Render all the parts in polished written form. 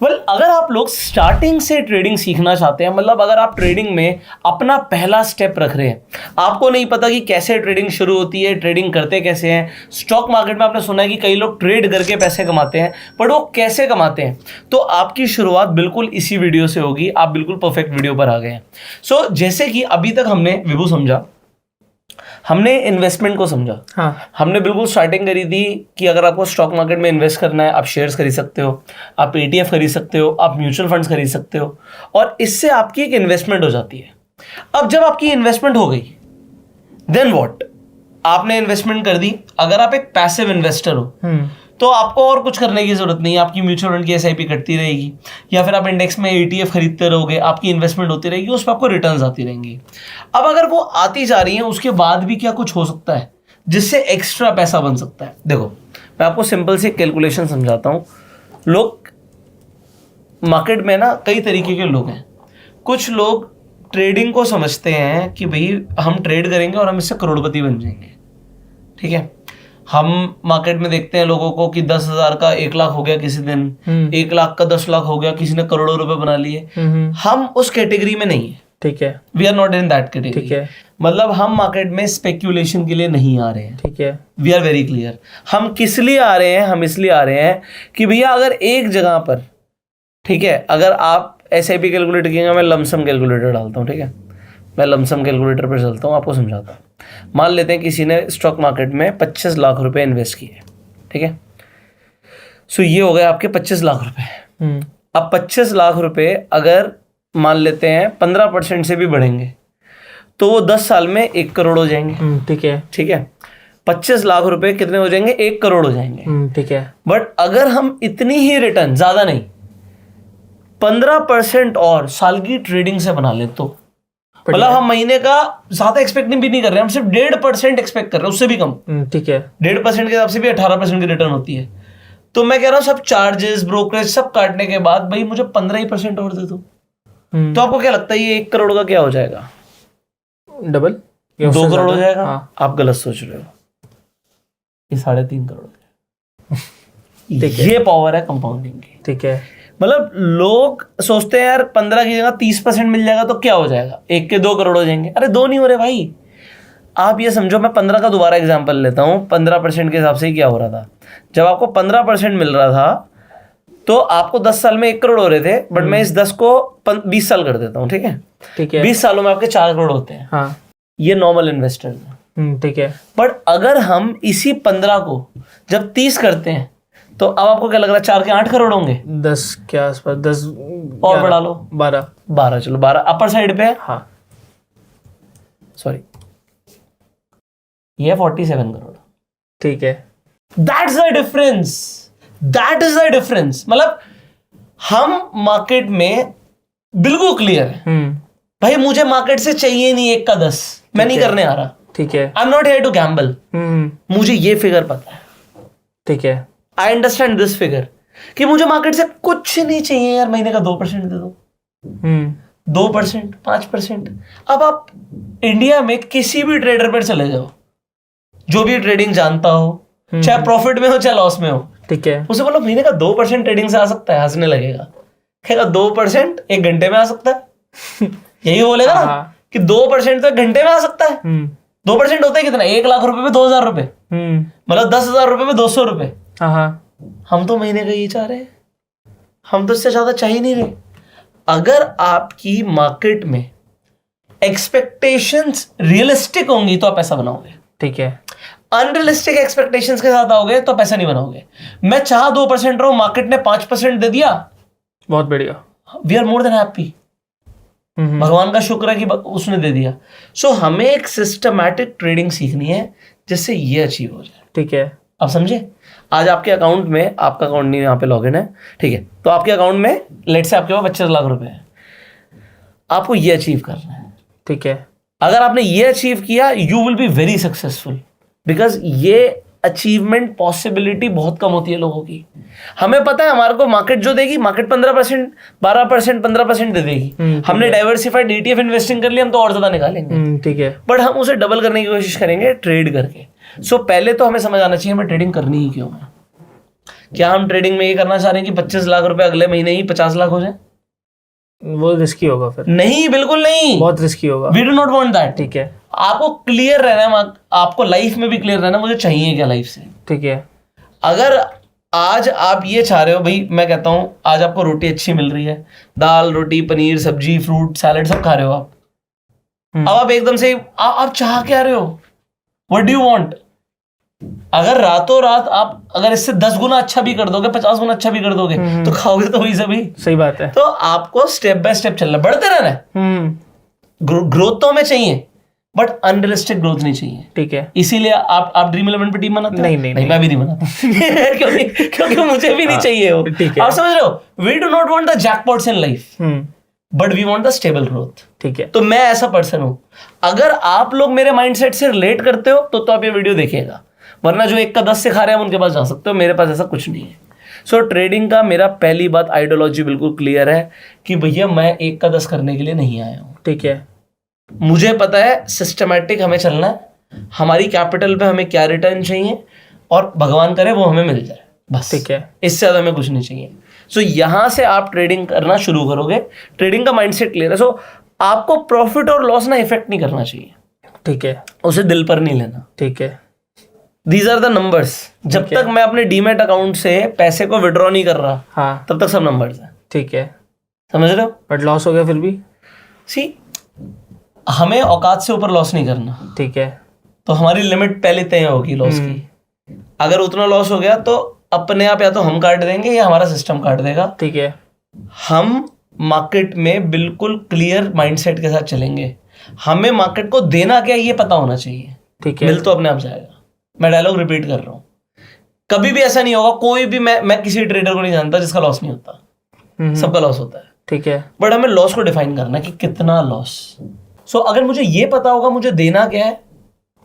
अगर आप लोग स्टार्टिंग से ट्रेडिंग सीखना चाहते हैं, मतलब अगर आप ट्रेडिंग में अपना पहला स्टेप रख रहे हैं, आपको नहीं पता कि कैसे ट्रेडिंग शुरू होती है, ट्रेडिंग करते कैसे हैं। स्टॉक मार्केट में आपने सुना है कि कई लोग ट्रेड करके पैसे कमाते हैं, बट वो कैसे कमाते हैं, तो आपकी शुरुआत बिल्कुल इसी वीडियो से होगी। आप बिल्कुल परफेक्ट वीडियो पर आ गए हैं। सो जैसे कि अभी तक हमने विभू समझा, हमने इन्वेस्टमेंट को समझा। हाँ, हमने बिल्कुल स्टार्टिंग करी थी कि अगर आपको स्टॉक मार्केट में इन्वेस्ट करना है, आप शेयर्स खरीद सकते हो, आप ETF खरीद सकते हो, आप म्यूचुअल फंड्स खरीद सकते हो, और इससे आपकी एक इन्वेस्टमेंट हो जाती है। अब जब आपकी इन्वेस्टमेंट हो गई, देन व्हाट? आपने इन्वेस्टमेंट कर दी। अगर आप एक पैसिव इन्वेस्टर हो तो आपको और कुछ करने की जरूरत नहीं है। आपकी म्यूचुअल फंड की SIP कटती रहेगी, या फिर आप इंडेक्स में ETF खरीदते रहोगे, आपकी इन्वेस्टमेंट होती रहेगी, उस पर आपको रिटर्न्स आती रहेंगी। अब अगर वो आती जा रही है, उसके बाद भी क्या कुछ हो सकता है जिससे एक्स्ट्रा पैसा बन सकता है? देखो, मैं आपको सिंपल सी कैलकुलेशन समझाता हूँ। लोग मार्केट में ना कई तरीके के लोग हैं। कुछ लोग ट्रेडिंग को समझते हैं कि भाई हम ट्रेड करेंगे और हम इससे करोड़पति बन जाएंगे। ठीक है, हम मार्केट में देखते हैं लोगों को कि 10,000 का 1 लाख हो गया किसी दिन, 1 लाख का 10 लाख हो गया, किसी ने करोड़ों रुपए बना लिए। हम उस कैटेगरी में नहीं है। ठीक है, we are not in that category. ठीक है, मतलब हम मार्केट में स्पेक्यूलेशन के लिए नहीं आ रहे हैं। ठीक है, वी आर वेरी क्लियर। हम किस लिए आ रहे हैं? हम इसलिए आ रहे हैं कि भैया अगर एक जगह पर, ठीक है, अगर आप SIP कैलकुलेट किएगा, मैं लमसम कैलकुलेटर डालता हूँ। ठीक है, मैं लमसम कैलकुलेटर पर चलता हूँ, आपको समझाता हूँ। मान लेते हैं किसी ने स्टॉक मार्केट में 25 लाख रुपए इन्वेस्ट किए। ठीक है, सो ये हो गए आपके 25 लाख रुपए। अब 25 लाख रुपए अगर मान लेते हैं 15% से भी बढ़ेंगे तो वो 10 साल में 1 करोड़ हो जाएंगे। ठीक है, ठीक है, 25 लाख रुपए कितने हो जाएंगे? 1 करोड़ हो जाएंगे। ठीक है। बट अगर हम इतनी ही रिटर्न, ज्यादा नहीं, 15% और साल की ट्रेडिंग से बना ले, तो मतलब हम महीने का ज्यादा एक्सपेक्ट भी नहीं कर रहे हैं, हम सिर्फ 1.5% एक्सपेक्ट कर रहे हैं, उससे भी कम। ठीक है, 1.5% के हिसाब से भी 18% की रिटर्न होती है। तो मैं कह रहा हूँ सब चार्जेस, ब्रोकरेज सब काटने के बाद भाई मुझे 15% और दे दो। तो आपको क्या लगता है ये 1 करोड़ का क्या हो जाएगा? डबल, 2 करोड़ हो जाएगा। हाँ। आप गलत सोच रहे हो, ये 3.5 करोड़ है। ठीक है। ये पावर है कंपाउंडिंग की। ठीक है, मतलब लोग सोचते हैं यार 15 की जगह 30% मिल जाएगा तो क्या हो जाएगा, 1 के 2 करोड़ हो जाएंगे। अरे 2 नहीं हो रहे भाई। आप ये समझो, मैं 15 का दोबारा एग्जांपल लेता हूँ। 15% के हिसाब से ही क्या हो रहा था, जब आपको 15% मिल रहा था तो आपको 10 साल में 1 करोड़ हो रहे थे, बट मैं इस 10 को 20 साल कर देता हूँ। ठीक है, ठीक है, 20 सालों में आपके 4 करोड़ होते हैं। हाँ, ये नॉर्मल इन्वेस्टर्स हैं। ठीक है। बट अगर हम इसी 15 को जब 30 करते हैं तो अब आपको क्या लग रहा है? 4 के 8 करोड़ होंगे। 10 के आसपास, 10 और बढ़ा लो, 12। चलो 12 अपर साइड पे है। हाँ, सॉरी, ये 47 करोड़। ठीक है। That's the difference, that is the difference. मतलब हम मार्केट में बिल्कुल क्लियर है भाई, मुझे मार्केट से चाहिए नहीं 1 का 10, मैं नहीं करने आ रहा। ठीक है, I am not here to gamble. मुझे ये फिगर पता है। ठीक है, आई अंडरस्टैंड दिस फिगर कि मुझे मार्केट से कुछ नहीं चाहिए यार, महीने का 2% दे दो। 2%, 5%। अब आप इंडिया में किसी भी ट्रेडर पर चले जाओ, जो भी ट्रेडिंग जानता हो, चाहे प्रॉफिट में हो चाहे लॉस में हो, ठीक है, उसे बोलो महीने का 2% ट्रेडिंग से आ सकता है, हंसने लगेगा। कहेगा 2% 1 घंटे में आ सकता है। यही बोलेगा ना कि 2% तो 1 घंटे में आ सकता है। 2% होता है कितना? 1 लाख रुपए में 2,000 रुपए, मतलब 10,000 रुपए में 200 रुपए। हम तो महीने का ये चाह रहे हैं, हम तो इससे ज्यादा चाह ही नहीं रहे। अगर आपकी मार्केट में एक्सपेक्टेशंस रियलिस्टिक होंगी तो आप पैसा बनाओगे। ठीक है। अनरियलिस्टिक एक्सपेक्टेशंस के साथ आओगे तो पैसा नहीं बनाओगे। मैं चाह 2% रहूं, मार्केट ने 5% दे दिया, बहुत बढ़िया, we are more than happy. भगवान का शुक्र है कि उसने दे दिया। सो हमें एक सिस्टमैटिक ट्रेडिंग सीखनी है जिससे ये अचीव हो जाए। ठीक है। आप समझे? आज आपके अकाउंट में, आपका अकाउंट नहीं यहाँ पे लॉगिन है, ठीक है, तो आपके अकाउंट में लेट से आपके पास 25 लाख रुपए है, आपको ये अचीव करना है। ठीक है। अगर आपने ये अचीव किया, you will be very successful, because ये अचीवमेंट पॉसिबिलिटी बहुत कम होती है लोगों की। हमें पता है हमारे को मार्केट जो देगी, मार्केट 15%, 12%, 15% दे देगी। हमने डाइवर्सिफाइड ETF इन्वेस्टिंग कर लिया, हम तो और ज्यादा निकालेंगे। ठीक है। बट हम उसे डबल करने की कोशिश करेंगे ट्रेड करके। सो पहले तो हमें समझ आना चाहिए हमें ट्रेडिंग करनी ही क्यों है। क्या हम ट्रेडिंग में ये करना चाह रहे हैं कि 25 लाख रुपए अगले महीने ही 50 लाख हो जाए? वो रिस्की होगा फिर, नहीं, बिल्कुल नहीं। बहुत रिस्की होगा। We do not want that. ठीक है, आपको क्लियर रहना है, आपको लाइफ में भी क्लियर रहना है, मुझे चाहिए क्या लाइफ से। ठीक है, अगर आज आप ये चाह रहे हो, भाई मैं कहता हूं आज आपको रोटी अच्छी मिल रही है, दाल रोटी पनीर सब्जी फ्रूट सैलेड सब खा रहे हो आप, अब आप एकदम से आप चाह क्या रहे हो? What do you want? अगर रातों रात आप अगर इससे 10 गुना अच्छा भी कर दोगे, 50 गुना अच्छा भी कर दोगे, तो खाओगे तो वही सभी। सही बात है। तो आपको स्टेप बाय स्टेप चलना, बढ़ते रहना है। ग्रोथ तो हमें चाहिए, बट अनरियलिस्टिक ग्रोथ नहीं चाहिए। ठीक है, इसीलिए आप ड्रीम 11 पे टीम बनाते हो? नहीं, मैं भी नहीं बनाता क्योंकि मुझे भी नहीं चाहिए वो। ठीक है। आप समझ रहे हो, we do not want the jackpots in life, but we want the stable growth. ठीक है, तो मैं ऐसा पर्सन हूं। अगर आप लोग मेरे माइंडसेट से रिलेट करते हो तो आप ये वीडियो देखिएगा, वरना जो 1 का 10 सिखा रहे हैं उनके पास जा सकते हो, मेरे पास ऐसा कुछ नहीं है। सो ट्रेडिंग का मेरा पहली बात आइडियोलॉजी बिल्कुल क्लियर है कि भैया मैं 1 का 10 करने के लिए नहीं आया हूं। ठीक है, मुझे पता है सिस्टमैटिक हमें चलना है, हमारी कैपिटल पे हमें क्या रिटर्न चाहिए, और भगवान करे वो हमें मिल जाए, बस। ठीक है, इससे ज्यादा हमें कुछ नहीं चाहिए। सो यहां से आप ट्रेडिंग करना शुरू करोगे, ट्रेडिंग का माइंडसेट क्लियर है। सो आपको प्रॉफिट और लॉस ना इफेक्ट नहीं करना चाहिए, ठीक है, उसे दिल पर नहीं लेना। ठीक है, दीज आर द नंबर्स। जब तक मैं अपने डीमैट अकाउंट से पैसे को विड्रॉ नहीं कर रहा, हाँ, तब तक सब नंबर्स हैं। ठीक है, समझ रहे हो? बट लॉस हो गया फिर भी? सी, हमें औकात से ऊपर लॉस नहीं करना। ठीक है, तो हमारी लिमिट पहले तय होगी लॉस की। अगर उतना लॉस हो गया तो अपने आप या तो हम काट देंगे या हमारा सिस्टम काट देगा। ठीक है, हम मार्केट में बिल्कुल क्लियर माइंडसेट के साथ चलेंगे। हमें मार्केट को देना क्या ये पता होना चाहिए। ठीक है, मिल तो अपने आप जाएगा। मैं डायलॉग रिपीट कर रहा हूँ, कभी भी ऐसा नहीं होगा, कोई भी मैं किसी ट्रेडर को नहीं जानता जिसका लॉस नहीं होता, सबका लॉस होता है। ठीक है, बट हमें लॉस को डिफाइन करना है कि कितना लॉस। सो अगर मुझे ये पता होगा मुझे देना क्या है,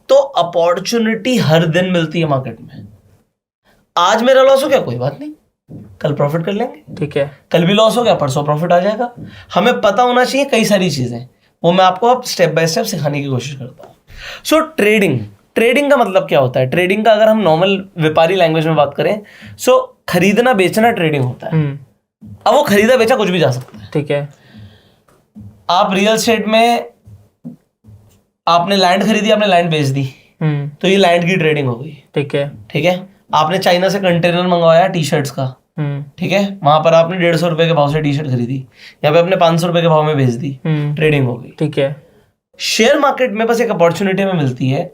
तो अपॉर्चुनिटी हर दिन मिलती है मार्केट में। आज मेरा लॉस हो गया कोई बात नहीं, कल प्रॉफिट कर लेंगे। ठीक है, कल भी लॉस हो गया परसों प्रॉफिट आ जाएगा। हमें पता होना चाहिए कई सारी चीजें, वो मैं आपको अब स्टेप बाय स्टेप सिखाने की कोशिश करता हूँ। सो ट्रेडिंग का मतलब क्या होता है? ट्रेडिंग का अगर हम नॉर्मल व्यापारी लैंग्वेज में बात करें, सो खरीदना बेचना ट्रेडिंग होता है। अब वो खरीदा बेचा कुछ भी जा सकता है। ठीक है, आप रियल एस्टेट में आपने लैंड खरीदी, आपने लैंड बेच दी, तो ये लैंड की ट्रेडिंग हो गई। ठीक है, ठीक है। आपने चाइना से कंटेनर मंगवाया टी शर्ट्स का, ठीक है, वहां पर आपने 150 रुपए के भाव से टी शर्ट खरीदी, यहाँ पे आपने 500 रुपए के भाव में बेच दी, ट्रेडिंग हो गई। ठीक है, शेयर मार्केट में बस एक अपॉर्चुनिटी में मिलती है।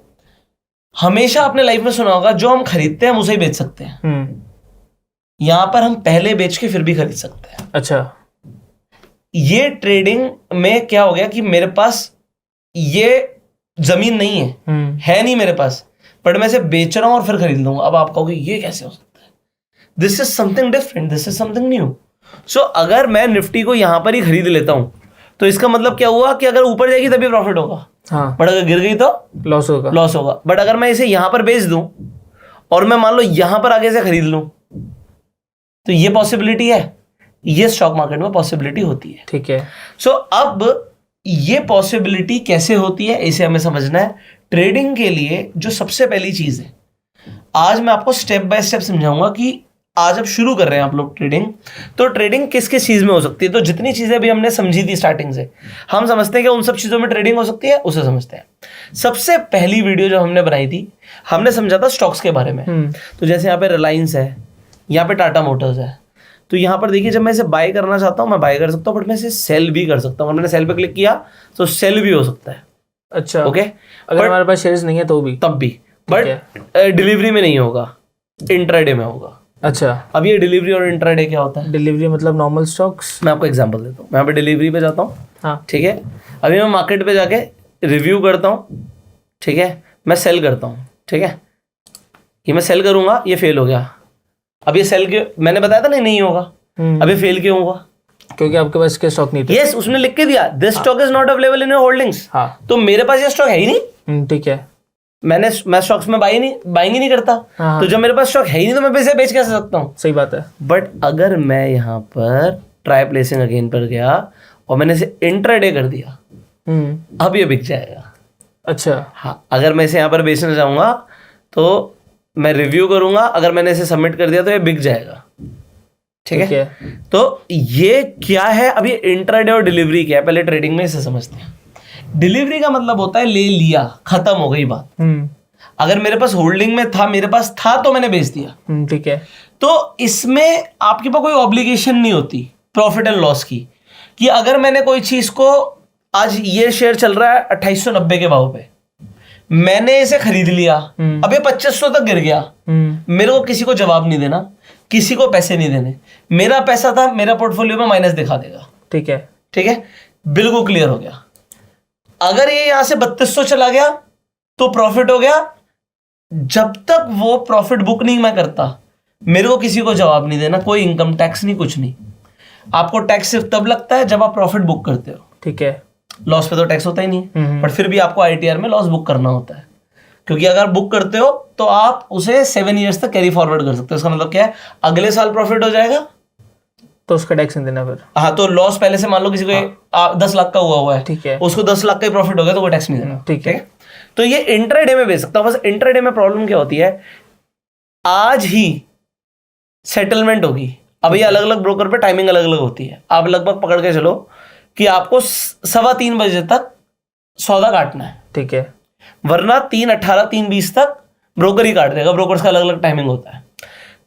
हमेशा अपने लाइफ में सुना होगा, जो हम खरीदते हैं हम उसे ही बेच सकते हैं। यहां पर हम पहले बेच के फिर भी खरीद सकते हैं। अच्छा, ये ट्रेडिंग में क्या हो गया कि मेरे पास ये जमीन नहीं है नहीं मेरे पास, बट मैं इसे बेच रहा हूं और फिर खरीद लूंगा। अब आप कहोगे ये कैसे हो सकता है? This is something different, this is something new. So अगर मैं निफ्टी को यहां पर ही खरीद लेता हूं तो इसका मतलब क्या हुआ कि अगर ऊपर जाएगी तभी प्रॉफिट होगा, हाँ, बट अगर गिर गई तो लॉस होगा। लॉस होगा। बट अगर मैं इसे यहां पर बेच दूं और मैं मान लो यहां पर आगे से खरीद लूं, तो ये पॉसिबिलिटी है, ये स्टॉक मार्केट में पॉसिबिलिटी होती है। ठीक है, सो अब ये पॉसिबिलिटी कैसे होती है इसे हमें समझना है। ट्रेडिंग के लिए जो सबसे पहली चीज है, आज मैं आपको स्टेप बाय स्टेप समझाऊंगा कि आज अब शुरू कर रहे हैं आप लोग ट्रेडिंग, तो ट्रेडिंग किस किस चीज में हो सकती है। तो जितनी चीजें भी हमने समझी थी स्टार्टिंग से, हम समझते हैं कि उन सब चीजों में ट्रेडिंग हो सकती है, उसे समझते हैं। सबसे पहली वीडियो जो हमने बनाई थी, हमने समझा था स्टॉक्स के बारे में। तो जैसे यहाँ पे रिलायंस है, यहाँ पे टाटा मोटर्स है, तो यहाँ पर देखिए जब मैं इसे बाय करना चाहता हूँ मैं बाय कर सकता हूँ, बट मैं इसे सेल भी कर सकता हूँ। मैंने सेल पे क्लिक किया तो सेल भी हो सकता है। अच्छा, ओके, अगर हमारे पास शेयर्स नहीं है तो भी, तब भी, बट डिलीवरी में नहीं होगा, इंट्राडे में होगा। अच्छा, अब ये डिलीवरी और इंट्राडे क्या होता है? डिलीवरी मतलब नॉर्मल स्टॉक्स। मैं आपको एग्जांपल देता हूँ। मैं यहाँ पे डिलीवरी पे जाता हूँ, हाँ, ठीक है। अभी मैं मार्केट पे जाके रिव्यू करता हूँ, ठीक है, मैं सेल करता हूँ, ठीक है। ये मैं सेल करूंगा, ये फेल हो गया। अब ये सेल क्यों, मैंने बताया था नहीं होगा, अब ये फेल क्यों होगा? क्योंकि आपके पास इसके स्टॉक नहीं थे। यस, उसने लिख के दिया this stock is not available in your holdings. हाँ, तो मेरे पास ये स्टॉक है ही नहीं। ठीक है, मैं स्टॉक्स में बाइंग ही नहीं करता। हाँ, तो जब मेरे पास स्टॉक है ही नहीं तो मैं पैसे बेच कैसे सकता हूँ? सही बात है। बट अगर मैं यहाँ पर ट्राई प्लेसिंग अगेन पर गया और मैंने इसे इंट्राडे कर दिया, अब ये बिक जाएगा। अच्छा, हाँ, अगर मैं इसे यहाँ पर बेचना चाहूंगा तो मैं रिव्यू करूंगा, अगर मैंने इसे सबमिट कर दिया तो ये बिक जाएगा। ठीक है, तो ये क्या है? अब ये इंट्राडे और डिलीवरी क्या है, पहले ट्रेडिंग में इसे समझते हैं। डिलीवरी का मतलब होता है ले लिया, खत्म हो गई बात। अगर मेरे पास होल्डिंग में था, मेरे पास था तो मैंने बेच दिया। ठीक है। तो इसमें आपके पास कोई ऑब्लिगेशन नहीं होती प्रॉफिट एंड लॉस की, कि अगर मैंने कोई चीज को, आज ये शेयर चल रहा है 2890 के भाव पे, मैंने इसे खरीद लिया, अब ये 2500 तक गिर गया, मेरे को किसी को जवाब नहीं देना, किसी को पैसे नहीं देने, मेरा पैसा था, मेरा पोर्टफोलियो में माइनस दिखा देगा। ठीक है, ठीक है, बिल्कुल क्लियर हो गया। अगर ये यहां से 3200 चला गया तो प्रॉफिट हो गया। जब तक वो प्रॉफिट बुक नहीं मैं करता, मेरे को किसी को जवाब नहीं देना, कोई इनकम टैक्स नहीं, कुछ नहीं। आपको टैक्स सिर्फ तब लगता है जब आप प्रॉफिट बुक करते हो। ठीक है, लॉस पे तो टैक्स होता ही नहीं है, बट फिर भी आपको आईटीआर में लॉस बुक करना होता है, क्योंकि अगर बुक करते हो तो आप उसे 7 years तक कैरी फॉरवर्ड कर सकते हो। इसका मतलब क्या है? अगले साल प्रॉफिट हो जाएगा तो उसका टैक्स नहीं देना फिर। हाँ, तो लॉस पहले से मान लो किसी को 10 लाख का हुआ है, ठीक है, उसको 10 लाख का ही प्रॉफिट हो गया तो वो टैक्स नहीं देना। ठीक है, तो ये इंट्राडे में बेच सकता हूं। बस इंट्राडे में प्रॉब्लम क्या होती है, आज ही सेटलमेंट होगी। अब ये अलग अलग ब्रोकर पे टाइमिंग अलग अलग होती है। आप लगभग पकड़ के चलो कि आपको 3:15 बजे तक सौदा काटना है। ठीक है, वरना 3:18 3:20 तक ब्रोकर ही काट देगा। ब्रोकर्स का अलग अलग टाइमिंग होता है।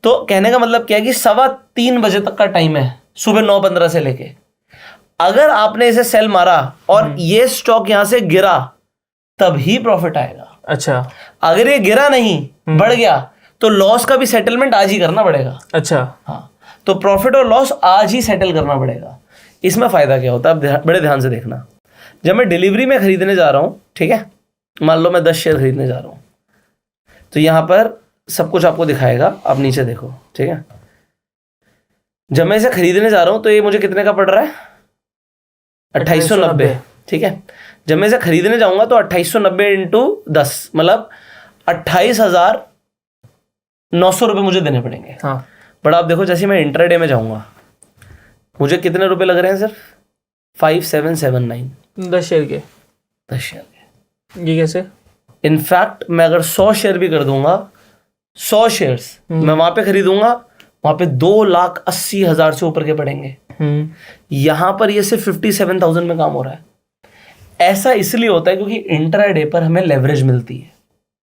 तो कहने का मतलब क्या है कि 3:15 बजे तक का टाइम है, सुबह 9:15 से लेके। अगर आपने इसे सेल मारा और ये स्टॉक यहां से गिरा, तभी प्रॉफिट आएगा। अच्छा, अगर ये गिरा नहीं, बढ़ गया, तो लॉस का भी सेटलमेंट आज ही करना पड़ेगा। अच्छा, हाँ, तो प्रॉफिट और लॉस आज ही सेटल करना पड़ेगा। इसमें फायदा क्या होता है, अब बड़े ध्यान से देखना। जब मैं डिलीवरी में खरीदने जा रहा हूं, ठीक है, मान लो मैं 10 शेयर खरीदने जा रहा हूं, तो यहां पर सब कुछ आपको दिखाएगा, आप नीचे देखो। ठीक है, जब मैं इसे खरीदने जा रहा हूं तो ये मुझे कितने का पड़ रहा है? 2890। ठीक है, जब मैं इसे खरीदने जाऊंगा तो 2890 इंटू 10 मतलब 28,900 रुपये मुझे देने पड़ेंगे। हाँ, बट आप देखो, जैसे मैं इंट्राडे में जाऊंगा, मुझे कितने रुपए लग रहे हैं? सिर्फ 5779। 10 शेयर के। 10 शेयर के। ये कैसे? इनफैक्ट मैं अगर 100 शेयर भी कर दूंगा, 100 शेयर्स मैं वहां पे खरीदूंगा, वहां पे 2,80,000 से ऊपर के पड़ेंगे। यहां पर ये सिर्फ 57,000 में काम हो रहा है। ऐसा इसलिए होता है क्योंकि इंट्राडे पर हमें लेवरेज मिलती है।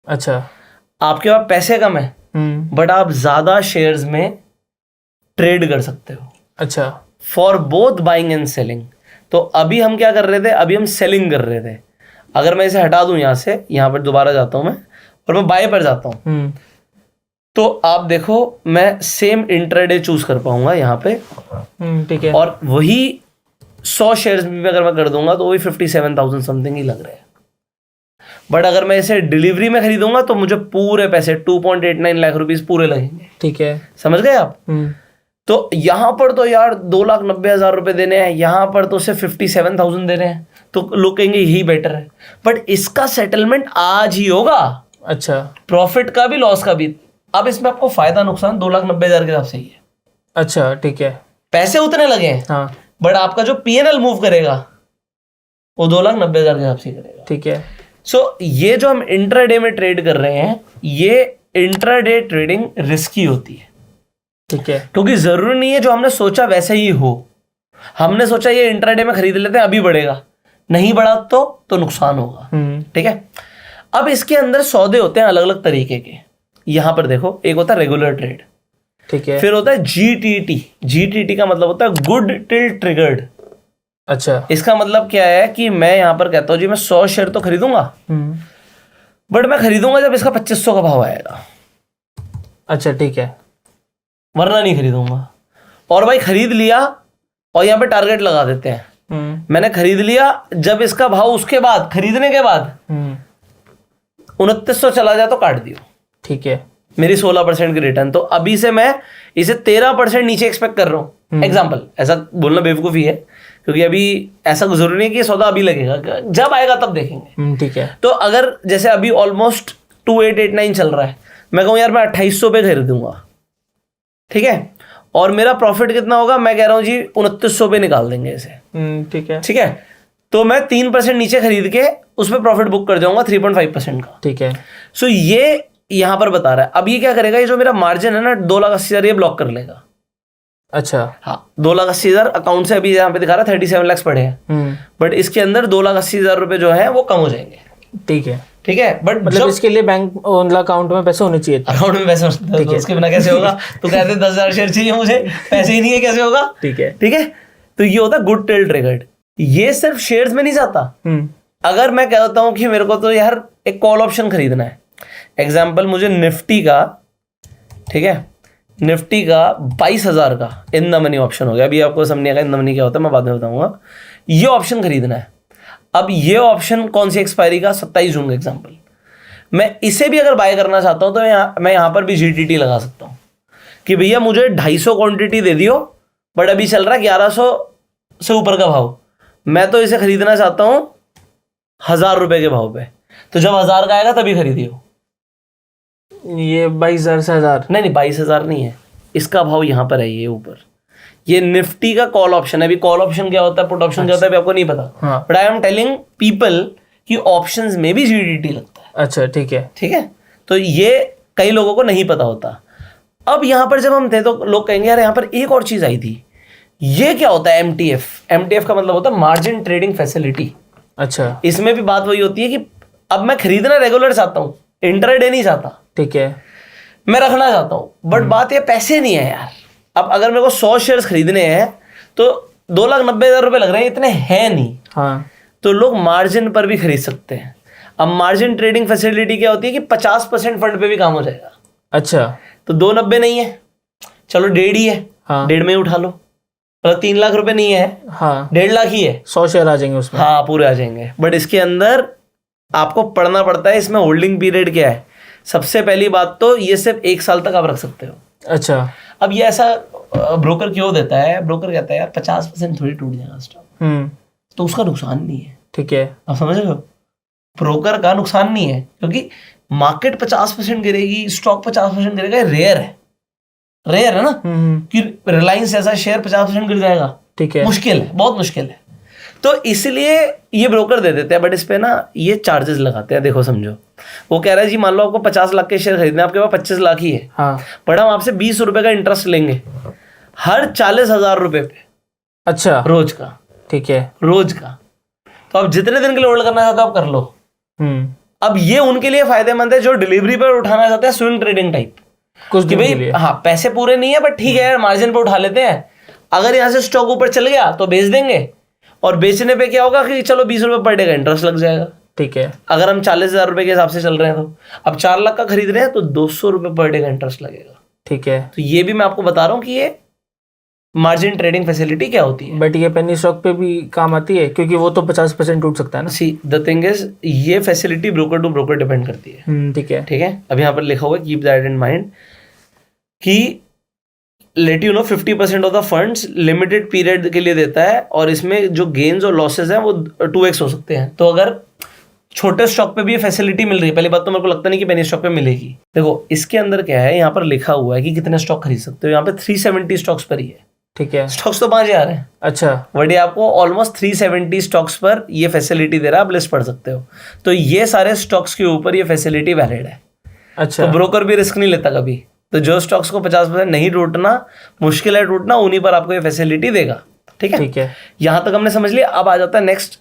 अच्छा, आपके पास पैसे कम है, बट आप ज्यादा शेयर्स में ट्रेड कर सकते हो। अच्छा, for both buying and selling. तो अभी हम क्या कर रहे थे? अभी हम सेलिंग कर रहे थे। अगर मैं इसे हटा दूं यहां से, यहां पर दोबारा जाता हूं मैं और मैं बाय पर जाता हूं, तो आप देखो मैं सेम इंट्राडे चूज कर पाऊंगा यहां पे। ठीक है, और वही 100 शेयर्स भी अगर मैं कर दूंगा तो वही 57,000 समथिंग ही लग रहे हैं। बट अगर मैं इसे डिलीवरी में खरीदूंगा तो मुझे पूरे पैसे 2.89 लाख रुपीस पूरे लगेंगे। ठीक है, समझ गए आप? तो यहां पर तो यार 2,90,000 रुपए देने हैं, यहां पर तो सिर्फ 57,000 देने हैं, तो लोग कहेंगे यही बेटर है। बट इसका सेटलमेंट आज ही होगा। अच्छा, प्रॉफिट का भी लॉस का भी। अब इसमें आपको फायदा नुकसान 2,90,000 के हिसाब से ही है। अच्छा, ठीक है, पैसे उतने लगे हैं। हाँ, बट आपका जो पीएनएल मूव करेगा वो 2,90,000 के हिसाब से करेगा। ठीक है, सो ये जो हम इंट्राडे में ट्रेड कर रहे हैं, ये इंट्राडे ट्रेडिंग रिस्की होती है। ठीक है, क्योंकि जरूरी नहीं है जो हमने सोचा वैसे ही हो। हमने सोचा ये इंट्राडे में खरीद लेते हैं, अभी बढ़ेगा, नहीं बढ़ा तो नुकसान होगा। ठीक है, अब इसके अंदर सौदे होते हैं अलग अलग तरीके के। यहां पर देखो, एक होता है रेगुलर ट्रेड, ठीक है, फिर होता है जीटीटी। जीटीटी का मतलब होता है गुड टिल ट्रिगर्ड। अच्छा, इसका मतलब क्या है कि मैं यहां पर कहता हूं जी मैं 100 शेयर तो खरीदूंगा, बट मैं खरीदूंगा जब इसका 2500 का भाव आएगा। अच्छा, ठीक है, वरना नहीं खरीदूंगा। और भाई खरीद लिया और यहां पे टारगेट लगा देते हैं। मैंने खरीद लिया, जब इसका भाव उसके बाद खरीदने के बाद 2900 चला जाए तो काट दियो। ठीक है, मेरी 16% की रिटर्न। तो अभी से मैं इसे 13% नीचे एक्सपेक्ट कर रहा हूं। एग्जाम्पल, ऐसा बोलना बेवकूफी है क्योंकि अभी ऐसा जरूरी नहीं है कि ये सौदा अभी लगेगा, जब आएगा तब देखेंगे। ठीक है, तो अगर जैसे अभी ऑलमोस्ट 2889 चल रहा है, मैं कहूं यार मैं 2800 पे खरीदूंगा, ठीक है, और मेरा प्रॉफिट कितना होगा? मैं कह रहा हूं जी 2900 पे निकाल देंगे इसे। ठीक है, ठीक है, तो मैं 3% नीचे खरीद के उसमें प्रॉफिट बुक कर जाऊंगा 3.5% का। ठीक है, सो ये यहाँ पर बता रहा है। अब ये क्या करेगा, ये जो मेरा मार्जिन है ना 2,80,000 ये ब्लॉक कर लेगा। अच्छा। हाँ 2,80,000 अकाउंट से अभी यहाँ पे दिखा रहा है 37 लाख पड़े हैं, बट इसके अंदर 2,80,000 रुपए जो है वो कम हो जाएंगे। ठीक है। ठीक है, बट मतलब इसके लिए बैंक अकाउंट में पैसे होने चाहिए। अकाउंट में पैसे होते तो उसके बिना कैसे होगा? तो कहते 10,000 शेयर चाहिए मुझे, पैसे ही नहीं है, कैसे होगा? ठीक है। ठीक है, तो ये होता है गुड टिल ट्रिगर्ड। ये सिर्फ शेयर्स में नहीं जाता। अगर मैं कहता हूं कि मेरे को तो यार एक कॉल ऑप्शन खरीदना है, एग्जाम्पल मुझे निफ्टी का, ठीक है, निफ्टी का 22,000 का इन द मनी ऑप्शन हो गया। अभी आपको समझ नहीं आएगा इन द मनी क्या होता है, मैं बाद में बताऊंगा। ये ऑप्शन खरीदना है। अब ये ऑप्शन कौन सी एक्सपायरी का? 27 जून का एग्जाम्पल। मैं इसे भी अगर बाय करना चाहता हूं तो मैं यहां पर भी GTT लगा सकता हूं कि भैया मुझे 250 क्वांटिटी दे दियो, बट अभी चल रहा है 1100 से ऊपर का भाव, मैं तो इसे खरीदना चाहता हूं 1,000 रुपए के भाव पे। तो जब 1,000 का आएगा तभी खरीदियो। ये 22,000 से 1,000? नहीं 22,000 नहीं है, इसका भाव यहां पर है, ये ऊपर। ये निफ्टी का कॉल ऑप्शन है। अभी कॉल ऑप्शन क्या होता है, पुट ऑप्शन क्या होता है, अभी आपको नहीं पता, but I am telling people कि ऑप्शंस में भी GTT लगता है। अच्छा ठीक है। ठीक है, तो ये कई लोगों को नहीं पता होता। अब यहां पर जब हम थे तो लोग कहेंगे यार यहां पर एक और चीज आई थी, ये क्या होता है? MTF का मतलब होता है मार्जिन ट्रेडिंग फैसिलिटी। अच्छा। इसमें भी बात वही होती है कि अब मैं खरीदना रेगुलर चाहता हूं, इंट्राडे नहीं चाहता। ठीक है। मैं रखना चाहता हूं, बट बात ये पैसे नहीं है यार। अब अगर मेरे को 100 शेयर्स खरीदने हैं तो 2,90,000 रुपए लग रहे हैं, इतने हैं नहीं। हाँ। तो लोग मार्जिन पर भी खरीद सकते हैं। अब मार्जिन ट्रेडिंग फैसिलिटी क्या होती है कि 50% फंड पे भी काम हो जाएगा। अच्छा। तो 290 नहीं है, चलो 1.5 ही है, हाँ। 1.5 में ही उठा लो। मतलब 3 लाख रुपए नहीं है, हाँ 1.5 लाख ही है। 100 शेयर आ जाएंगे उसमें। हाँ पूरे आ जाएंगे, बट इसके अंदर आपको पढ़ना पड़ता है इसमें होल्डिंग पीरियड क्या है। सबसे पहली बात तो ये सिर्फ 1 साल तक आप रख सकते हो। अच्छा। अब ये ऐसा ब्रोकर क्यों देता है? ब्रोकर कहता है यार 50% थोड़ी टूट जाएगा स्टॉक, तो उसका नुकसान नहीं है। ठीक है। आप समझ रहे हो? ब्रोकर का नुकसान नहीं है, क्योंकि मार्केट 50% गिरेगी, स्टॉक 50% गिरेगा, रेयर है। रेयर है ना कि रिलायंस ऐसा शेयर 50% गिर जाएगा। ठीक है। मुश्किल है, बहुत मुश्किल है। तो इसलिए ये ब्रोकर दे देते हैं, बट इस पे ना ये चार्जेस लगाते हैं। देखो समझो, वो कह रहा है जी मान लो आपको 50 लाख के शेयर खरीदने, आपके पास 25 लाख ही है। हाँ। बट हम आपसे 20 रुपए का इंटरेस्ट लेंगे हर 40,000 रुपए पे। अच्छा। रोज का। ठीक है। रोज का। तो आप जितने दिन के लिए होल्ड करना चाहते हो आप कर लो। अब ये उनके लिए फायदेमंद है जो डिलीवरी पर उठाना चाहते हैं, स्विंग ट्रेडिंग टाइप। कुछ कि दिन के लिए। भाई हाँ पैसे पूरे नहीं है बट ठीक है मार्जिन पे उठा लेते हैं। अगर यहाँ से स्टॉक ऊपर चल गया तो बेच देंगे, और बेचने पे क्या होगा कि चलो 20 रुपए पर डे का इंटरेस्ट लग जाएगा। ठीक है। अगर हम 40,000 रुपए के हिसाब से चल रहे हैं तो अब 4 लाख का खरीद रहे हैं तो 200 रुपए पर डे का इंटरेस्ट लगेगा। ठीक है। तो ये भी मैं आपको बता रहा हूँ कि ये मार्जिन ट्रेडिंग फैसिलिटी क्या होती है। बट ये पेनी स्टॉक पे भी काम आती है क्योंकि वो तो 50% टूट सकता है ना। सी द थिंग इज ये facility broker to broker depend करती है। ठीक है। ठीक है, अब यहाँ पर लिखा हुआ है कीप दैट इन माइंड कि let you know 50% of the funds limited period के लिए देता है, और इसमें जो गेन्स और लॉसेस हैं वो 2x हो सकते हैं। तो अगर छोटे स्टॉक पे भी ये फैसिलिटी मिल रही है, पहली बात तो मेरे को लगता नहीं कि पेनी स्टॉक पे मिलेगी। देखो इसके अंदर क्या है, यहाँ पर लिखा हुआ है कि कितने स्टॉक खरीद सकते हो। यहाँ पे 370 स्टॉक्स पर ही है। ठीक है। स्टॉक्स तो 5,000 है। अच्छा। बट ये आपको ऑलमोस्ट 370 स्टॉक्स पर ये फैसिलिटी दे रहा है, आप लिस्ट पढ़ सकते हो। तो ये सारे स्टॉक्स के ऊपर ये फैसिलिटी वैलिड है। अच्छा। तो ब्रोकर भी रिस्क नहीं लेता कभी। तो जो स्टॉक्स को 50% नहीं टूटना, मुश्किल है टूटना, उन्हीं पर आपको ये फैसिलिटी देगा। ठीक है, ठीक है। यहां तक हमने समझ लिया। अब आ जाता है नेक्स्ट,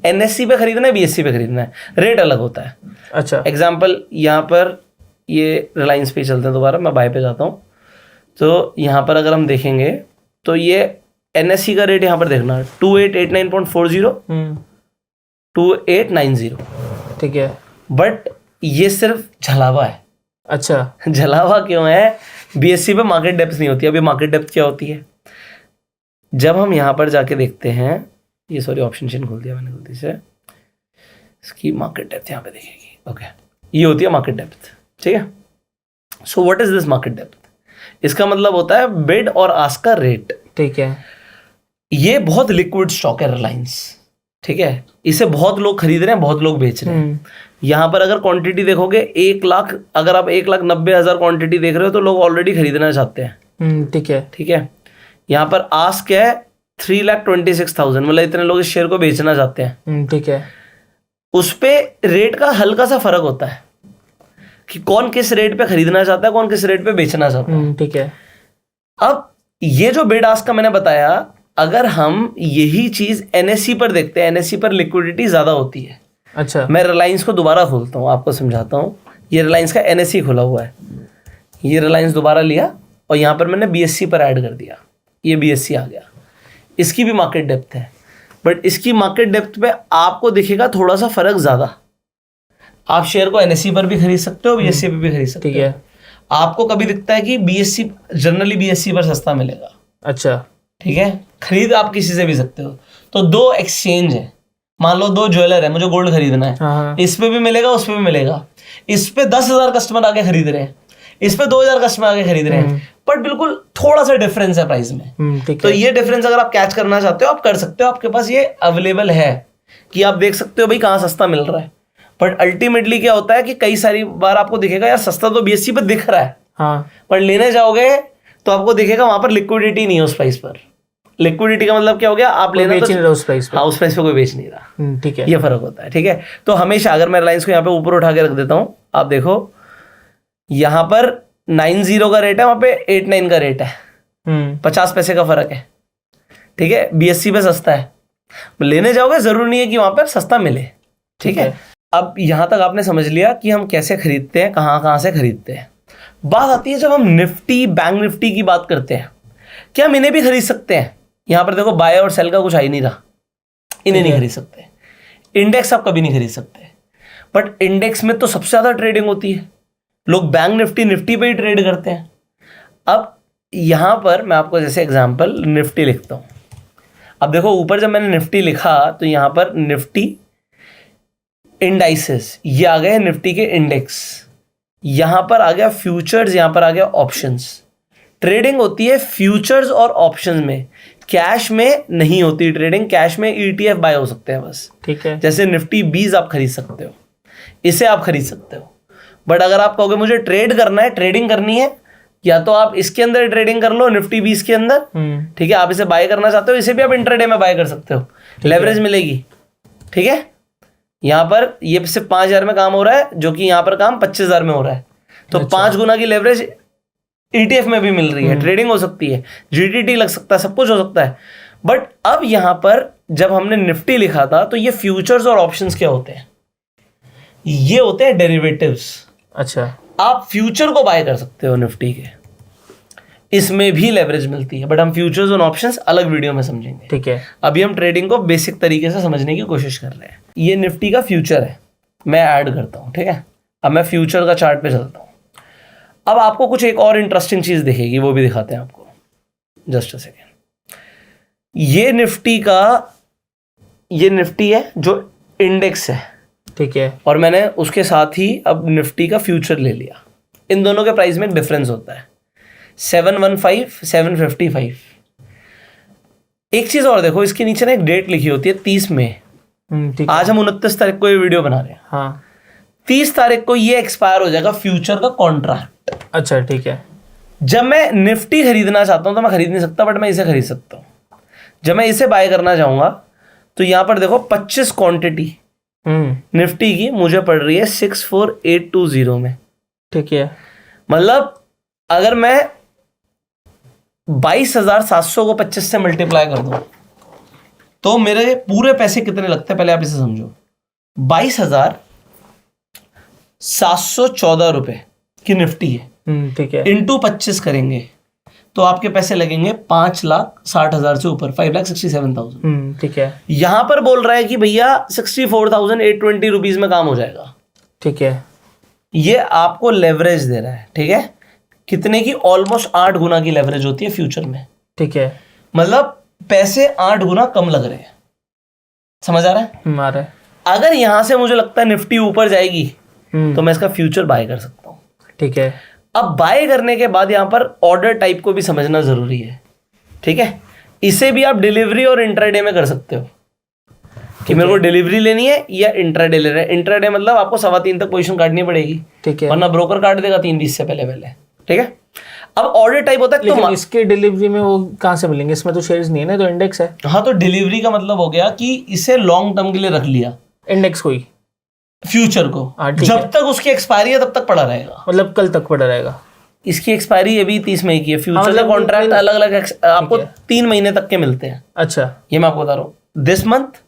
NSE पे खरीदना है, BSE पे खरीदना है, रेट अलग होता है। अच्छा। एग्जाम्पल यहाँ पर ये रिलायंस पे चलते हैं, दोबारा मैं बाय पे जाता हूँ। तो यहाँ पर अगर हम देखेंगे तो ये NSE का रेट यहाँ पर देखना 2889.40 2890। ठीक है। बट ये सिर्फ झलावा है। अच्छा। झलावा क्यों है? BSE पे मार्केट डेप्थ नहीं होती। अभी मार्केट डेप्थ क्या होती है? जब हम यहाँ पर जाके देखते हैं, ये सॉरी ऑप्शन चेन खोल दिया मैंने गलती से, इसकी मार्केट डेप्थ यहाँ पे देखेगी। ओके, ये होती है मार्केट डेप्थ। ठीक है, so what is this market depth? इसका मतलब होता है बिड और आस्क का रेट। ठीक है। ये बहुत लिक्विड स्टॉक है रिलायंस। ठीक है, इसे बहुत लोग खरीद रहे हैं, बहुत लोग बेच रहे हैं। यहाँ पर अगर क्वांटिटी देखोगे 1 लाख, अगर आप 1,90,000 क्वांटिटी देख रहे हो तो लोग ऑलरेडी खरीदना चाहते हैं। ठीक है। ठीक है, यहाँ पर आस्क है 3,26,000, मतलब इतने लोग इस शेयर को बेचना चाहते हैं। ठीक है। उस पे रेट का हल्का सा फर्क होता है कि कौन किस रेट पे खरीदना चाहता है, कौन किस रेट पे बेचना चाहता है। ठीक है। अब ये जो बिड आस्क का मैंने बताया, अगर हम यही चीज एनएससी पर देखते हैं, एनएससी पर लिक्विडिटी ज्यादा होती है। अच्छा, मैं रिलायंस को दोबारा खोलता हूँ, आपको समझाता हूँ। ये रिलायंस का एनएससी खुला हुआ है, ये रिलायंस दोबारा लिया और यहाँ पर मैंने बीएससी पर ऐड कर दिया, ये बीएससी आ गया। इसकी भी मार्केट डेप्थ है, बट इसकी मार्केट डेप्थ पे आपको दिखेगा थोड़ा सा फर्क ज्यादा। आप शेयर को एनएससी पर भी खरीद सकते हो, बीएससी पर भी खरीद सकते हो। ठीक है। आपको कभी दिखता है कि बीएससी जनरली बीएससी पर सस्ता मिलेगा, अच्छा, ठीक है, खरीद आप किसी से भी सकते हो। तो दो एक्सचेंज है, मान लो 2 ज्वेलर है, मुझे गोल्ड खरीदना है, हाँ, इस पे भी मिलेगा, उस पे भी मिलेगा। इस पे 10,000 कस्टमर आके खरीद रहे हैं, इस पे 2,000 कस्टमर आके खरीद रहे हैं, बट बिल्कुल थोड़ा सा डिफरेंस है प्राइस में। ठीक तो है। ये डिफरेंस अगर आप कैच करना चाहते हो, आप कर सकते हो, आपके पास ये अवेलेबल है कि आप देख सकते हो भाई कहाँ सस्ता मिल रहा है। बट अल्टीमेटली क्या होता है कि कई सारी बार आपको दिखेगा यार सस्ता तो बीएससी पर दिख रहा है, हाँ, पर लेने जाओगे तो आपको दिखेगा वहां पर लिक्विडिटी नहीं है उस प्राइस पर। लिक्विडिटी का मतलब क्या हो गया, आप लेना बेच तो नहीं रहा उस प्राइस पे। हाँ, उस प्राइस पे कोई बेच नहीं रहा। ठीक है। ये फर्क होता है, ठीक है। तो हमेशा अगर मैं रिलायंस को यहाँ पे ऊपर उठा के रख देता हूँ, आप देखो यहाँ पर 90 का रेट है, वहां पे 89 का रेट है, 50 पैसे का फर्क है, ठीक है। बीएससी पे सस्ता है, लेने जाओगे जरूरी नहीं है कि वहां पर सस्ता मिले, ठीक है। अब यहां तक आपने समझ लिया कि हम कैसे खरीदते हैं, कहां कहां से खरीदते हैं। बात आती है जब हम निफ्टी, बैंक निफ्टी की बात करते हैं, क्या हम इन्हें भी खरीद सकते हैं? यहां पर देखो बाय और सेल का कुछ आ ही नहीं रहा, इन्हें नहीं खरीद सकते। इंडेक्स आप कभी नहीं खरीद सकते, बट इंडेक्स में तो सबसे ज्यादा ट्रेडिंग होती है, लोग बैंक निफ्टी, निफ्टी पे ही ट्रेड करते हैं। अब यहां पर मैं आपको जैसे एग्जांपल निफ्टी लिखता हूं। अब देखो ऊपर जब मैंने निफ्टी लिखा तो यहां पर निफ्टी इंडाइसेस, ये आ गए निफ्टी के इंडेक्स, यहां पर आ गया फ्यूचर्स, यहां पर आ गया ऑप्शंस। ट्रेडिंग होती है फ्यूचर्स और ऑप्शंस में, कैश में नहीं होती ट्रेडिंग। कैश में ईटीएफ बाय हो सकते हैं बस, ठीक है। जैसे निफ्टी 20 आप खरीद सकते हो, इसे आप खरीद सकते हो। बट अगर आप कहोगे मुझे ट्रेड करना है, ट्रेडिंग करनी है, या तो आप इसके अंदर ट्रेडिंग कर लो निफ्टी 20 के अंदर, ठीक है। आप इसे बाय करना चाहते हो, इसे भी आप इंट्राडे में बाय कर सकते हो, लेवरेज मिलेगी, ठीक है। यहां पर ये सिर्फ 5,000 में काम हो रहा है, जो कि यहां पर काम 25,000 में हो रहा है, तो 5 गुना की लेवरेज ईटीएफ में भी मिल रही है। ट्रेडिंग हो सकती है, जीटीटी लग सकता है, सब कुछ हो सकता है। बट अब यहां पर जब हमने निफ्टी लिखा था तो ये फ्यूचर्स और ऑप्शंस क्या होते हैं? ये होते हैं डेरिवेटिव्स। अच्छा, आप फ्यूचर को बाय कर सकते हो निफ्टी के, इसमें भी लेवरेज मिलती है, बट हम फ्यूचर्स और ऑप्शंस अलग वीडियो में समझेंगे, ठीक है। अभी हम ट्रेडिंग को बेसिक तरीके से समझने की कोशिश कर रहे हैं। ये निफ्टी का फ्यूचर है, मैं ऐड करता हूं, ठीक है। अब मैं फ्यूचर का चार्ट पे चलता हूं। अब आपको कुछ एक और इंटरेस्टिंग चीज दिखेगी, वो भी दिखाते हैं आपको, जस्ट अ सेकेंड। ये निफ्टी है जो इंडेक्स है, ठीक है। और मैंने उसके साथ ही अब निफ्टी का फ्यूचर ले लिया। इन दोनों के प्राइस में एक डिफरेंस होता है, 715, 755। एक चीज और देखो, इसके नीचे ना एक डेट लिखी होती है 30 मई। ठीक है। आज हम 29 तारीख को ये वीडियो बना रहे हैं, हाँ, 30 तारीख को ये एक्सपायर हो जाएगा फ्यूचर का कॉन्ट्रैक्ट। अच्छा, ठीक है। जब मैं निफ्टी खरीदना चाहता हूं तो मैं खरीद नहीं सकता, बट मैं इसे खरीद सकता हूं। जब मैं इसे बाय करना चाहूंगा तो यहां पर देखो 25 क्वांटिटी निफ्टी की मुझे पड़ रही है 64820 में, ठीक है। मतलब अगर मैं 22,700 को 25 से मल्टीप्लाई कर दूं तो मेरे पूरे पैसे कितने लगते हैं, पहले आप इसे समझो। 22,714 रुपए की निफ्टी है, ठीक है। इंटू 25 करेंगे तो आपके पैसे लगेंगे 5,60,000 से ऊपर, 5,67,000। ठीक है। यहां पर बोल रहा है कि भैया 64,820 रुपीज में काम हो जाएगा, ठीक है। ये आपको लेवरेज दे रहा है, ठीक है। कितने की? ऑलमोस्ट 8 गुना की लेवरेज होती है फ्यूचर में, ठीक है। मतलब पैसे 8 गुना कम लग रहे हैं, समझ आ रहा है? आ रहा है। अगर यहां से मुझे लगता है निफ्टी ऊपर जाएगी तो मैं इसका फ्यूचर बाय कर सकता हूं, ठीक है। अब बाय करने के बाद यहां पर ऑर्डर टाइप को भी समझना जरूरी है, ठीक है। इसे भी आप डिलीवरी और इंट्राडे में कर सकते हो कि मेरे को डिलीवरी लेनी है या इंट्राडे ले रहे हैं। इंट्राडे मतलब आपको 3:15 तक पोजीशन काटनी पड़ेगी, ठीक है। वरना ब्रोकर काट देगा 3:20 से पहले, ठीक है। अब ऑर्डर टाइप होता है लेकिन इसके डिलीवरी में वो कहाँ से मिलेंगे? इसमें तो शेयर्स नहीं है ना, तो इंडेक्स है। हाँ, तो डिलीवरी का मतलब हो गया कि इसे लॉन्ग टर्म के लिए रख लिया, इंडेक्स कोई फ्यूचर को, हाँ, ठीक जब तक उसकी एक्सपायरी है तब तक पड़ा रहेगा। मतलब कल तक पड़ा रहेगा। इसकी एक्सपायरी अभी 30 मई की है। फ्यूचर का मतलब कॉन्ट्रैक्ट अलग अलग आपको है। 3 महीने तक के मिलते हैं। अच्छा। ये मैं आपको बता रहा हूँ। दिस मंथ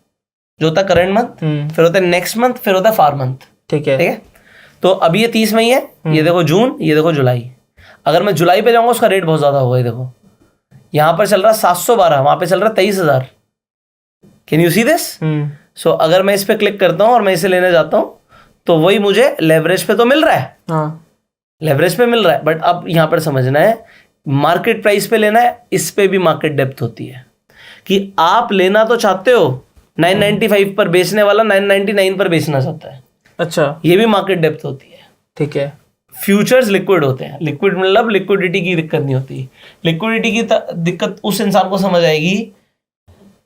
जो होता है करंट मंथ, फिर होता है नेक्स्ट मंथ, फिर होता है फार मंथ। ठीक है। ठीक है, तो अभी ये 30 मई है, ये देखो जून, ये देखो जुलाई। अगर मैं जुलाई पे जाऊंगा उसका रेट बहुत ज्यादा होगा। ये देखो यहाँ पर चल रहा 712, वहां पे चल रहा 23,000। Can you see this? So अगर मैं इस पे क्लिक करता हूँ और मैं इसे लेने जाता हूँ तो वही मुझे लेवरेज पे तो मिल रहा है, हाँ। लेवरेज पे मिल रहा है, बट अब यहाँ पर समझना है मार्केट प्राइस पे लेना है। इस पे भी मार्केट डेप्थ होती है कि आप लेना तो चाहते हो 995 पर, बेचने वाला 999 पर बेचना चाहता है। अच्छा। ये भी मार्केट डेप्थ होती है। ठीक है। फ्यूचर्स लिक्विड होते हैं। लिक्विड मतलब लिक्विडिटी की दिक्कत नहीं होती। लिक्विडिटी की दिक्कत उस इंसान को समझ आएगी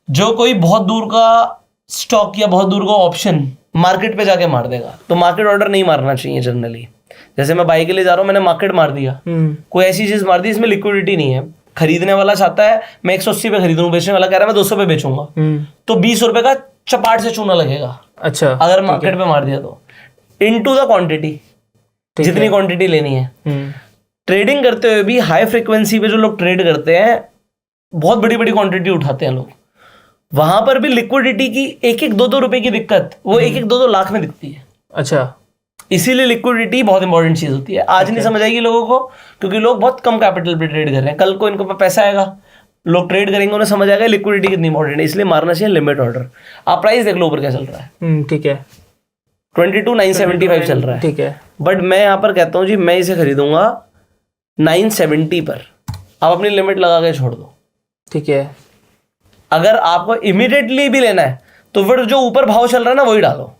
जो कोई बहुत दूर का स्टॉक या बहुत दूर का ऑप्शन मार्केट पे जाके मार देगा। तो मार्केट ऑर्डर नहीं मारना चाहिए जनरली। जैसे मैं बाई के लिए जा रहा हूँ, मैंने मार्केट मार दिया, कोई ऐसी चीज मार दी इसमें लिक्विडिटी नहीं है। खरीदने वाला चाहता है मैं 180 पे खरीदूं, बेचने वाला कह रहा है मैं 200 पे बेचूंगा, तो 20 रुपए का चपाट से चूना लगेगा। अच्छा। अगर मार्केट पे मार दिया तो इनटू द क्वांटिटी, जितनी क्वांटिटी लेनी है। ट्रेडिंग करते हुए भी हाई फ्रीक्वेंसी पे जो लोग ट्रेड करते हैं, बहुत बड़ी बड़ी क्वांटिटी उठाते हैं लोग, वहां पर भी लिक्विडिटी की 1-1, 2-2 रुपए की दिक्कत वो 1-1, 2-2 लाख में दिखती है। अच्छा। इसीलिए लिक्विडिटी बहुत इंपॉर्टेंट चीज होती है। आज नहीं समझ आएगी लोगों को क्योंकि लोग बहुत कम कैपिटल पे ट्रेड कर रहे हैं। कल को इनको पैसा आएगा, लोग ट्रेड करेंगे, उन्हें समझ आएगा लिक्विडिटी कितनी इंपॉर्टेंट है। इसलिए मारना चाहिए लिमिट ऑर्डर। आप प्राइस देख लो ऊपर क्या चल रहा है। ठीक है। 22,975 चल रहा है। ठीक है। बट मैं यहाँ पर कहता हूँ जी मैं इसे खरीदूंगा 970 पर। आप अपनी लिमिट लगा के छोड़ दो। ठीक है। अगर आपको इमीडिएटली भी लेना है तो फिर जो ऊपर भाव चल रहा है ना वही डालो।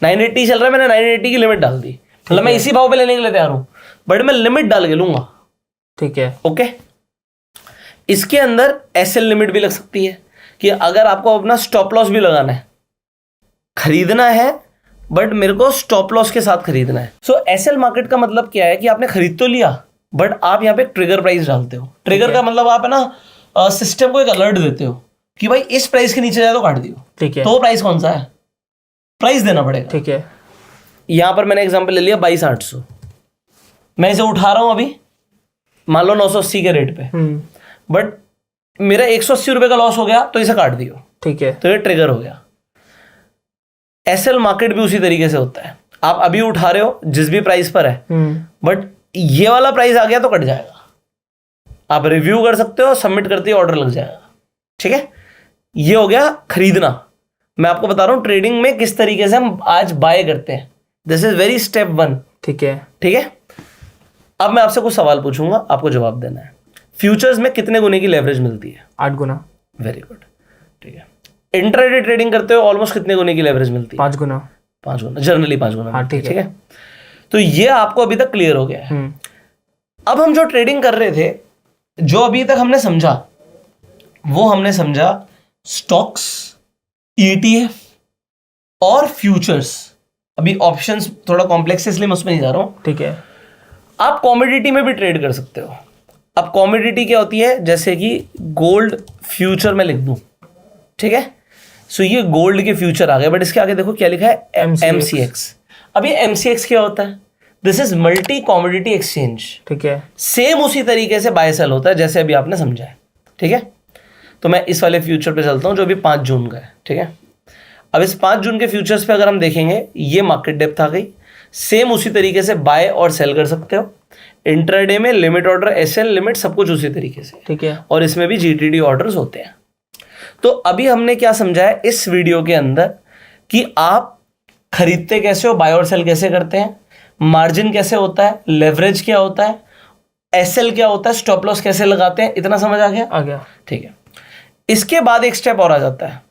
980 चल रहा है, मैंने 980 की लिमिट डाल दी। मतलब मैं इसी भाव पे लेने के लिए तैयार हूं, बट मैं लिमिट डाल के लूंगा। ठीक है। ओके। इसके अंदर एसएल लिमिट भी लग सकती है कि अगर आपको अपना स्टॉप लॉस भी लगाना है, खरीदना है बट मेरे को स्टॉप लॉस के साथ खरीदना है। सो एसएल मार्केट का मतलब क्या है कि आपने खरीद तो लिया बट आप यहाँ पे ट्रिगर प्राइस डालते हो। ट्रिगर का मतलब आप है ना सिस्टम को एक अलर्ट देते हो कि भाई इस प्राइस के नीचे जाए तो काट दियो। ठीक है। तो वो प्राइस कौन सा है, प्राइस देना पड़ेगा। ठीक है। यहां पर मैंने एग्जांपल ले लिया 22,800, मैं इसे उठा रहा हूं अभी मान लो 980 के रेट पे, बट मेरा 180 रुपए का लॉस हो गया तो इसे काट दियो। ठीक है। तो ये ट्रिगर हो गया। एसएल मार्केट भी उसी तरीके से होता है। आप अभी उठा रहे हो जिस भी प्राइस पर है, बट ये वाला प्राइस आ गया तो कट जाएगा। आप रिव्यू कर सकते हो, सबमिट करते ही ऑर्डर लग जाएगा। ठीक है, ये हो गया खरीदना। मैं आपको बता रहा हूं ट्रेडिंग में किस तरीके से हम आज बाय करते हैं। This is worry step 1। ठीक है। ठीक है, अब मैं आपसे कुछ सवाल पूछूंगा, आपको जवाब देना है। फ्यूचर्स में कितने गुने की लेवरेज मिलती है? 8 गुना। Very good. ठीक है। इंट्राडे ट्रेडिंग करते हो ऑलमोस्ट कितने गुने की लेवरेज मिलती है? 5 गुना। 5 गुना, जनरली 5 गुना। हाँ, ठीक है। तो ये आपको अभी तक क्लियर हो गया है। अब हम जो ट्रेडिंग कर रहे थे, जो अभी तक हमने समझा, वो हमने समझा स्टॉक्स, ईटीएफ और फ्यूचर्स। अभी ऑप्शंस थोड़ा कॉम्प्लेक्स है इसलिए मैं उसमें नहीं जा रहा हूं। ठीक है। आप कॉमोडिटी में भी ट्रेड कर सकते हो। अब कॉमोडिटी क्या होती है, जैसे कि गोल्ड फ्यूचर में लिख दूं, ठीक है। सो ये गोल्ड के फ्यूचर आ गए, बट इसके आगे देखो क्या लिखा है, MCX। अब ये MCX क्या होता है? This is multi commodity exchange. ठीक है। सेम उसी तरीके से बाय सेल होता है जैसे अभी आपने समझा है। ठीक है, तो मैं इस वाले फ्यूचर पे चलता हूं जो अभी 5 जून का है। ठीक है, अब इस 5 जून के फ्यूचर्स पे अगर हम देखेंगे, ये मार्केट डेप्थ आ गई। सेम उसी तरीके से बाय और सेल कर सकते हो। इंट्राडे में लिमिट ऑर्डर, एसएल लिमिट, सब कुछ उसी तरीके से। ठीक है। और इसमें भी जीटीडी ऑर्डर्स होते हैं। तो अभी हमने क्या समझा है इस वीडियो के अंदर कि आप खरीदते कैसे हो, बाय और सेल कैसे करते हैं, मार्जिन कैसे होता है, लेवरेज क्या होता है, एसएल क्या होता है, स्टॉप लॉस कैसे लगाते हैं। इतना समझ आ गया? आ गया। ठीक है, इसके बाद एक स्टेप और आ जाता है।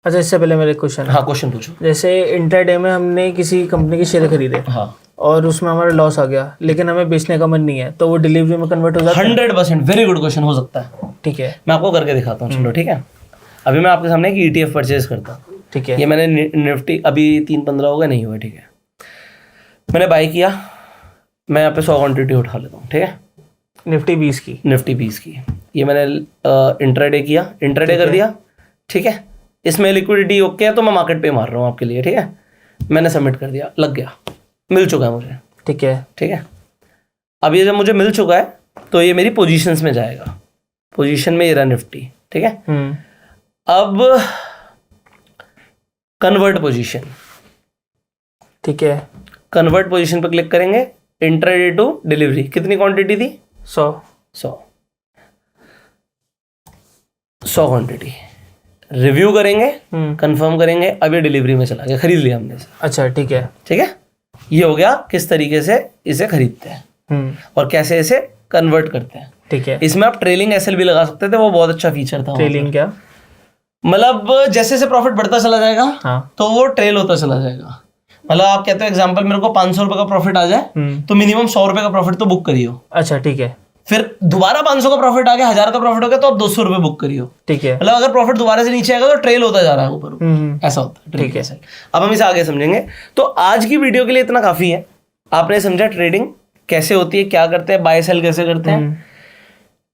अच्छा, इससे पहले मेरे क्वेश्चन। हाँ, क्वेश्चन पूछो। जैसे इंट्राडे में हमने किसी कंपनी के शेयर खरीदे, हाँ, और उसमें हमारा लॉस आ गया, लेकिन हमें बेचने का मन नहीं है, तो वो डिलीवरी में कन्वर्ट हो जाता है? 100%। Very good question. हो सकता है। ठीक है, मैं आपको करके दिखाता हूँ। चलो, ठीक है। अभी मैं आपके सामने एक ETF परचेज करता हूँ। ठीक है। ये मैंने निफ्टी अभी 3-15 हो गए, नहीं हुआ। ठीक है, मैंने बाय किया, मैं यहाँ पे 100 क्वान्टिटी उठा लेता हूँ। ठीक है, निफ्टी 20 की। निफ्टी 20 की। ये मैंने इंट्राडे किया, इंट्राडे कर दिया। ठीक है, इसमें लिक्विडिटी ओके है तो मैं मार्केट पे मार रहा हूँ आपके लिए। ठीक है, मैंने सबमिट कर दिया, लग गया, मिल चुका है मुझे। ठीक है। ठीक है, अब ये जब मुझे मिल चुका है तो ये मेरी पोजीशंस में जाएगा, पोजीशन में ये रहा निफ्टी। ठीक है, अब कन्वर्ट पोजीशन, ठीक है, कन्वर्ट पोजीशन पर क्लिक करेंगे, इंट्राडे टू डिलीवरी, कितनी क्वांटिटी थी? 100 क्वांटिटी, रिव्यू करेंगे, कंफर्म करेंगे, अब ये डिलीवरी में चला गया, खरीद लिया हमने इसे। अच्छा ठीक है। ठीक है, ये हो गया किस तरीके से इसे खरीदते हैं और कैसे इसे कन्वर्ट करते हैं। ठीक है। इसमें आप ट्रेलिंग एसएल भी लगा सकते थे, वो बहुत अच्छा फीचर था। ट्रेलिंग क्या? मतलब जैसे जैसे प्रॉफिट बढ़ता चला जाएगा तो वो ट्रेल होता चला जाएगा। मतलब आप कहते हो एग्जांपल मेरे को 500 रुपए का प्रॉफिट आ जाए तो मिनिमम 100 रुपए का प्रॉफिट तो बुक करियो। अच्छा ठीक है। फिर दोबारा 500 का प्रॉफिट आ गया, 1000 का प्रॉफिट हो गया तो आप 200 रुपए बुक करियो। ठीक है। मतलब अगर प्रॉफिट दोबारा से नीचे आएगा तो ट्रेल होता जा रहा है ऊपर, ऐसा होता है। ठीक है। अब हम इसे आगे समझेंगे। तो आज की वीडियो के लिए इतना काफी है। आपने समझा ट्रेडिंग कैसे होती है, क्या करते हैं, बाय सेल कैसे करते हैं,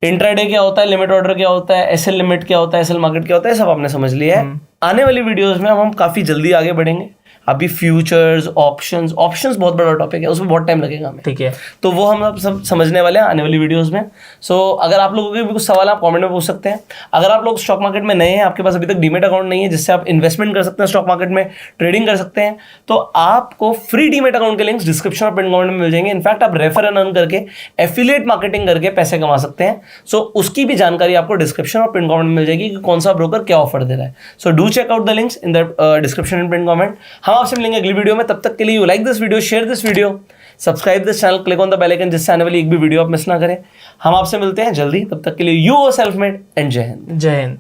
इंट्राडे क्या होता है, लिमिट ऑर्डर क्या होता है, एसएल लिमिट क्या होता है, एसएल मार्केट क्या होता है, सब आपने समझ लिया है। आने वाली वीडियोस में हम काफी जल्दी आगे बढ़ेंगे। अभी फ्यूचर्स, ऑप्शंस बहुत बड़ा टॉपिक है, उसमें बहुत टाइम लगेगा हमें। ठीक है। तो वो हम अब सब समझने वाले हैं आने वाली वीडियोस में। सो अगर आप लोगों के भी कुछ सवाल आप कमेंट में पूछ सकते हैं। अगर आप लोग स्टॉक मार्केट में नए हैं, आपके पास अभी तक डीमेट अकाउंट नहीं है जिससे आप इन्वेस्टमेंट कर सकते हैं, स्टॉक मार्केट में ट्रेडिंग कर सकते हैं, तो आपको फ्री डीमेट अकाउंट के लिंक्स डिस्क्रिप्शन और पिन कमेंट में मिल जाएंगे। इनफैक्ट आप रेफर एंड अर्न करके एफिलिएट मार्केटिंग करके पैसे कमा सकते हैं। सो उसकी भी जानकारी आपको डिस्क्रिप्शन और पिन कमेंट में मिल जाएगी कि कौन सा ब्रोकर क्या ऑफर दे रहा है। So do check out the links in the description and pin comment. हम आपसे मिलेंगे अगली वीडियो में। तब तक के लिए you like this video, share this video, subscribe this channel, click on the bell icon जिससे आने वाली एक भी वीडियो आप मिस ना करें। हम आपसे मिलते हैं जल्दी, तब तक के लिए you are self made and जय हिंद। जय हिंद।